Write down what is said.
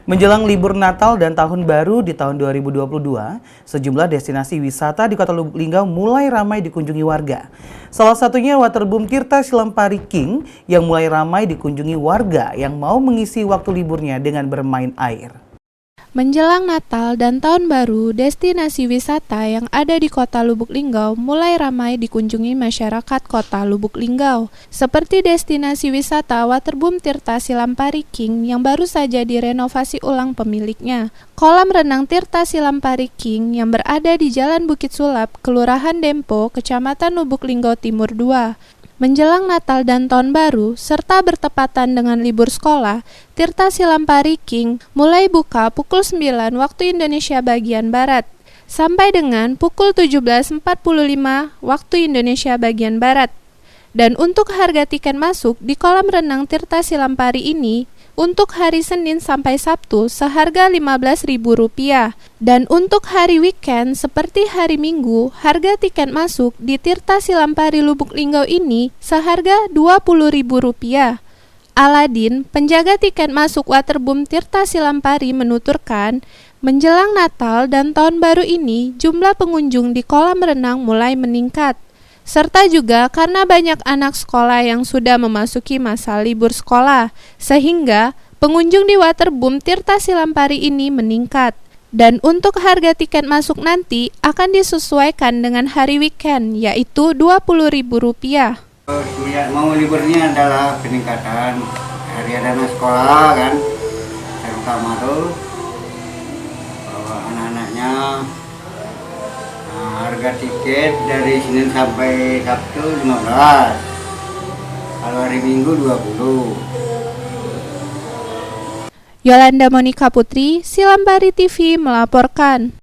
Menjelang libur Natal dan Tahun Baru di tahun 2022, sejumlah destinasi wisata di Kota Lubuk Linggau mulai ramai dikunjungi warga. Salah satunya Waterboom Tirta Silampari King yang mulai ramai dikunjungi warga yang mau mengisi waktu liburnya dengan bermain air. Menjelang Natal dan Tahun Baru, destinasi wisata yang ada di Kota Lubuk Linggau mulai ramai dikunjungi masyarakat Kota Lubuk Linggau. Seperti destinasi wisata Waterboom Tirta Silampari King yang baru saja direnovasi ulang pemiliknya. Kolam renang Tirta Silampari King yang berada di Jalan Bukit Sulap, Kelurahan Dempo, Kecamatan Lubuk Linggau Timur 2. Menjelang Natal dan Tahun Baru, serta bertepatan dengan libur sekolah, Tirta Silampari King mulai buka pukul 9 waktu Indonesia bagian Barat, sampai dengan pukul 17.45 waktu Indonesia bagian Barat. Dan untuk harga tiket masuk di kolam renang Tirta Silampari ini, untuk hari Senin sampai Sabtu seharga Rp15.000 dan untuk hari weekend seperti hari Minggu harga tiket masuk di Tirta Silampari Lubuk Linggau ini seharga Rp20.000. Aladin, penjaga tiket masuk Waterboom Tirta Silampari menuturkan, menjelang Natal dan Tahun Baru ini jumlah pengunjung di kolam renang mulai meningkat. Serta juga karena banyak anak sekolah yang sudah memasuki masa libur sekolah, sehingga pengunjung di Waterboom Tirta Silampari ini meningkat. Dan untuk harga tiket masuk nanti akan disesuaikan dengan hari weekend, yaitu Rp20.000. Mau liburnya adalah peningkatan hari ada anak sekolah kan, terutama tuh anak-anaknya. Harga tiket dari Senin sampai Sabtu 15, kalau hari Minggu 20. Yolanda Monika Putri, Silampari TV melaporkan.